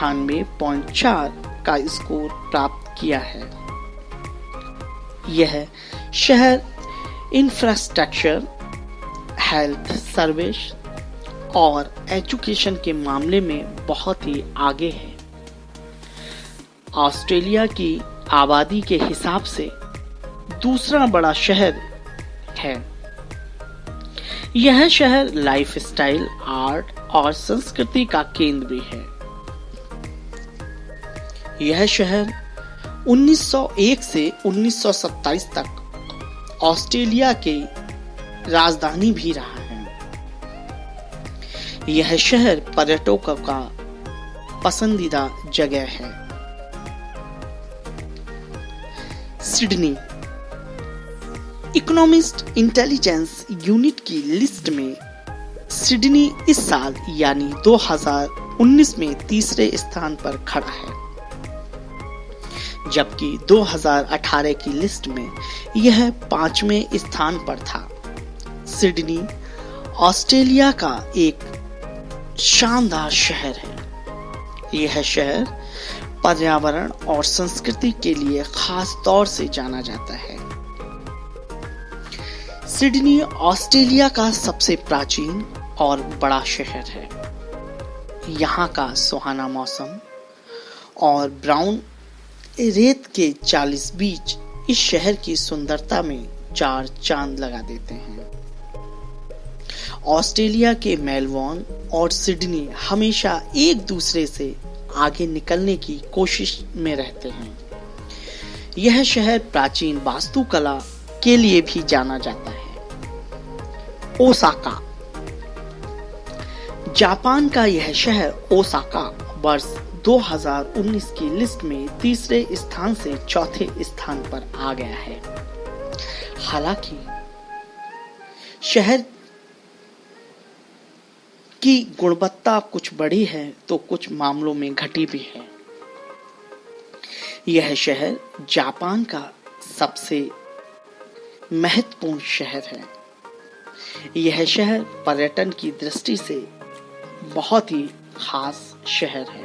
98.4 का स्कोर प्राप्त किया है। यह शहर इंफ्रास्ट्रक्चर, हेल्थ सर्विस और एजुकेशन के मामले में बहुत ही आगे है। ऑस्ट्रेलिया की आबादी के हिसाब से दूसरा बड़ा शहर है। यह शहर लाइफस्टाइल, आर्ट और संस्कृति का केंद्र भी है। यह शहर 1901 से 1927 तक ऑस्ट्रेलिया के राजधानी भी रहा है। यह शहर पर्यटकों का पसंदीदा जगह है। सिडनी इकोनॉमिस्ट इंटेलिजेंस यूनिट की लिस्ट में सिडनी इस साल यानी 2019 में तीसरे स्थान पर खड़ा है, जबकि 2018 की लिस्ट में यह 5वें स्थान पर था। सिडनी ऑस्ट्रेलिया का एक शानदार शहर है। यह शहर पर्यावरण और संस्कृति के लिए खास तौर से जाना जाता है। सिडनी ऑस्ट्रेलिया का सबसे प्राचीन और बड़ा शहर है। यहाँ का सुहाना मौसम और ब्राउन रेत के 40 बीच इस शहर की सुंदरता में 4 चांद लगा देते हैं। ऑस्ट्रेलिया के मेलबोर्न और सिडनी हमेशा एक दूसरे से आगे निकलने की कोशिश में रहते हैं। यह शहर प्राचीन वास्तुकला के लिए भी जाना जाता है। ओसाका जापान का यह शहर ओसाका वर्ष 2019 की लिस्ट में तीसरे स्थान से चौथे स्थान पर आ गया है। हालांकि शहर की गुणवत्ता कुछ बढ़ी है तो कुछ मामलों में घटी भी है। यह शहर जापान का सबसे महत्वपूर्ण शहर है। यह शहर पर्यटन की दृष्टि से बहुत ही खास शहर है।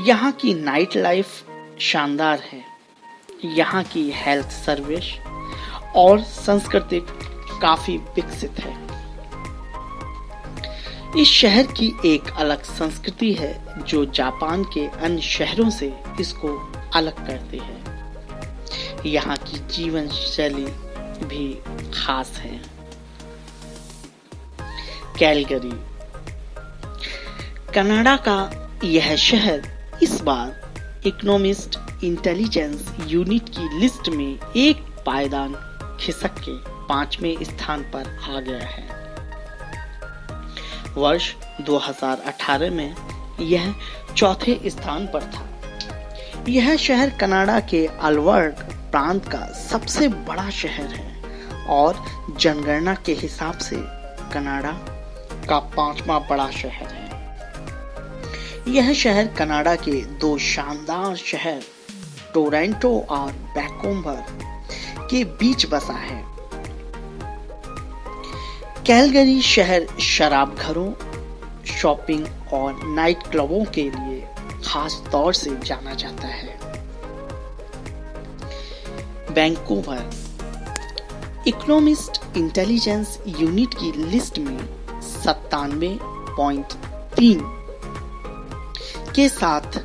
यहाँ की नाइट लाइफ शानदार है। यहाँ की हेल्थ सर्विस और संस्कृति काफी विकसित है। इस शहर की एक अलग संस्कृति है जो जापान के अन्य शहरों से इसको अलग करती है। यहाँ की जीवन शैली भी खास है। कैलगरी कनाडा का यह शहर इस बार इकोनॉमिस्ट इंटेलिजेंस यूनिट की लिस्ट में एक पायदान खिसक के 5वें स्थान पर आ गया है। वर्ष 2018 में यह चौथे स्थान पर था। यह शहर कनाडा के अल्बर्ट प्रांत का सबसे बड़ा शहर है और जनगणना के हिसाब से कनाडा का 5वां बड़ा शहर है। यह शहर कनाडा के 2 शानदार शहर टोरंटो और वैंकूवर के बीच बसा है। कैलगरी शहर शराब घरों, शॉपिंग और नाइट क्लबों के लिए खास तौर से जाना जाता है। वैंकूवर इकोनॉमिस्ट इंटेलिजेंस यूनिट की लिस्ट में 97.3 के साथ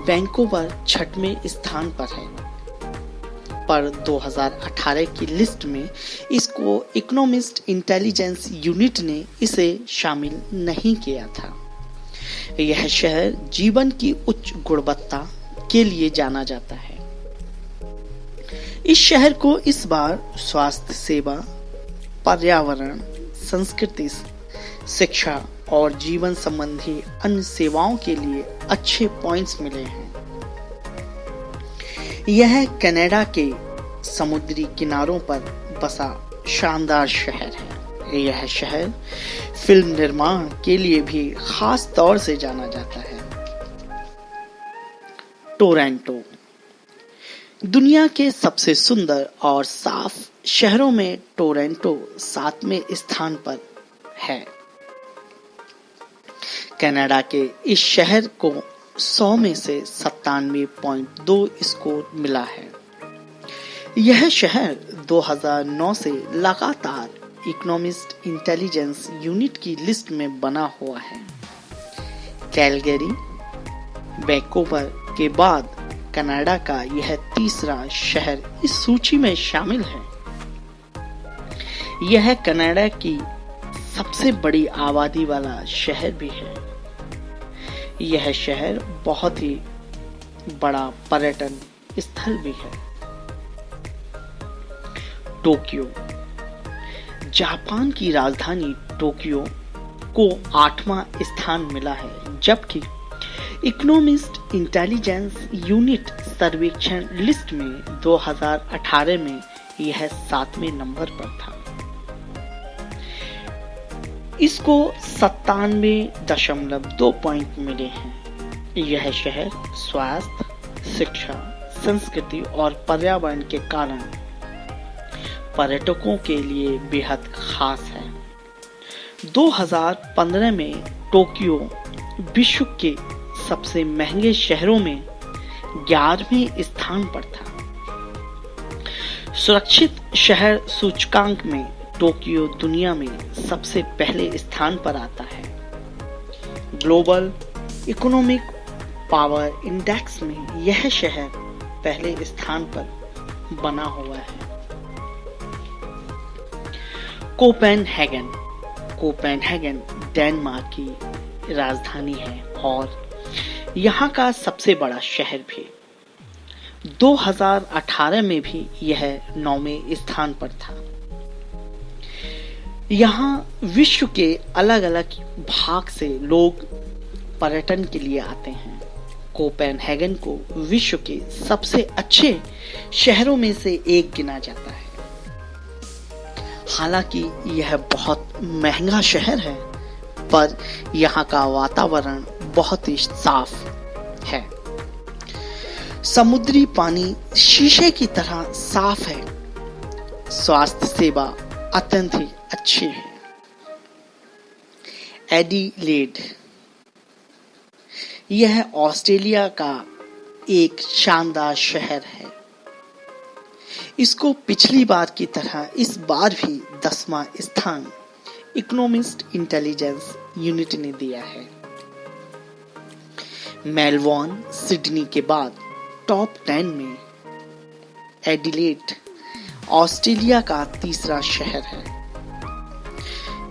वैंकूवर 6वें स्थान पर है, पर 2018 की लिस्ट में इसको इकोनॉमिस्ट इंटेलिजेंस यूनिट ने इसे शामिल नहीं किया था। यह शहर जीवन की उच्च गुणवत्ता के लिए जाना जाता है। इस शहर को इस बार स्वास्थ्य सेवा, पर्यावरण, संस्कृति, शिक्षा और जीवन संबंधी अन्य सेवाओं के लिए अच्छे पॉइंट्स मिले हैं। यह कनाडा के समुद्री किनारों पर बसा शानदार शहर है। यह शहर फिल्म निर्माण के लिए भी खास तौर से जाना जाता है। टोरंटो दुनिया के सबसे सुंदर और साफ शहरों में टोरंटो 7वें स्थान पर है। कनाडा के इस शहर को 100 में से 97.2 स्कोर मिला है। यह शहर 2009 से लगातार इकोनॉमिस्ट इंटेलिजेंस यूनिट की लिस्ट में बना हुआ है। कैलगरी, वैंकूवर के बाद कनाडा का यह तीसरा शहर इस सूची में शामिल है। यह कनाडा की सबसे बड़ी आबादी वाला शहर भी है। यह शहर बहुत ही बड़ा पर्यटन स्थल भी है। टोक्यो, जापान की राजधानी टोक्यो को 8वां स्थान मिला है, जबकि इकोनॉमिस्ट इंटेलिजेंस यूनिट सर्वेक्षण लिस्ट में 2018 में यह 7वें नंबर पर था। इसको 97.2 पॉइंट मिले हैं। यह शहर स्वास्थ्य, शिक्षा, संस्कृति और पर्यावरण के कारण पर्यटकों के लिए बेहद खास है। 2015 में टोक्यो विश्व के सबसे महंगे शहरों में 11वें स्थान पर था। सुरक्षित शहर सूचकांक में टोक्यो दुनिया में सबसे पहले स्थान पर आता है। ग्लोबल इकोनॉमिक पावर इंडेक्स में यह शहर पहले स्थान पर बना हुआ है। कोपेनहेगन, कोपेनहेगन डेनमार्क की राजधानी है और यहाँ का सबसे बड़ा शहर भी। 2018 में भी यह 9वें स्थान पर था। यहाँ विश्व के अलग अलग भाग से लोग पर्यटन के लिए आते हैं। कोपेनहेगन को विश्व के सबसे अच्छे शहरों में से एक गिना जाता है। हालांकि यह बहुत महंगा शहर है, पर यहाँ का वातावरण बहुत ही साफ है। समुद्री पानी शीशे की तरह साफ है। स्वास्थ्य सेवा अत्यंत ही अच्छी है। एडिलेड, यह ऑस्ट्रेलिया का एक शानदार शहर है। इसको पिछली बार की तरह इस बार भी 10वां स्थान इकोनॉमिस्ट इंटेलिजेंस यूनिट ने दिया है। मेलबोर्न, सिडनी के बाद टॉप 10 में एडिलेड ऑस्ट्रेलिया का तीसरा शहर है।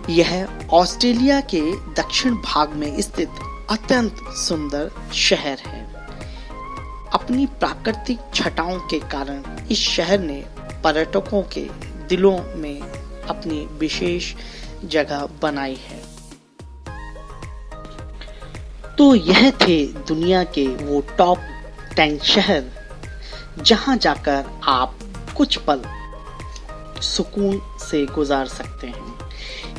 यह ऑस्ट्रेलिया के दक्षिण भाग में स्थित अत्यंत सुंदर शहर है। अपनी प्राकृतिक छटाओं के कारण इस शहर ने पर्यटकों के दिलों में अपनी विशेष जगह बनाई है। तो यह थे दुनिया के वो टॉप 10 शहर जहां जाकर आप कुछ पल सुकून से गुजार सकते हैं।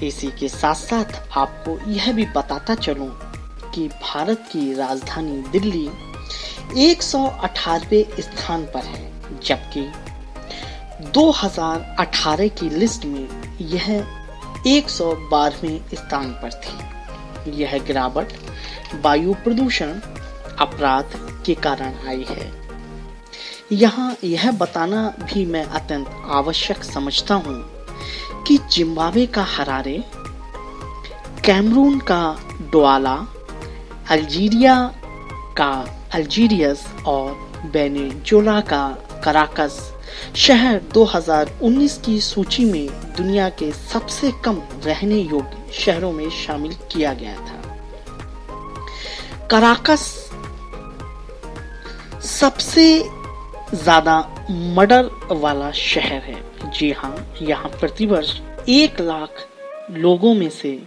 इसी के साथ साथ आपको यह भी बताता चलूं कि भारत की राजधानी दिल्ली 118वें स्थान पर है, जबकि 2018 की लिस्ट में यह 112वें स्थान पर थी। यह गिरावट वायु प्रदूषण अपराध के कारण आई है। यहाँ यह बताना भी मैं अत्यंत आवश्यक समझता हूँ कि जिम्बाब्वे का हरारे, कैमरून का डोआला, अल्जीरिया का अल्जीरियस और वेनेजुएला का कराकस शहर 2019 की सूची में दुनिया के सबसे कम रहने योग्य शहरों में शामिल किया गया था। कराकस सबसे ज्यादा मर्डर वाला शहर है। जी हाँ, यहाँ प्रतिवर्ष 1 लाख लोगों में से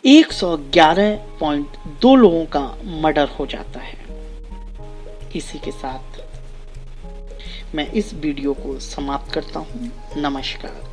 111.2 लोगों का मर्डर हो जाता है। इसी के साथ मैं इस वीडियो को समाप्त करता हूँ। नमस्कार।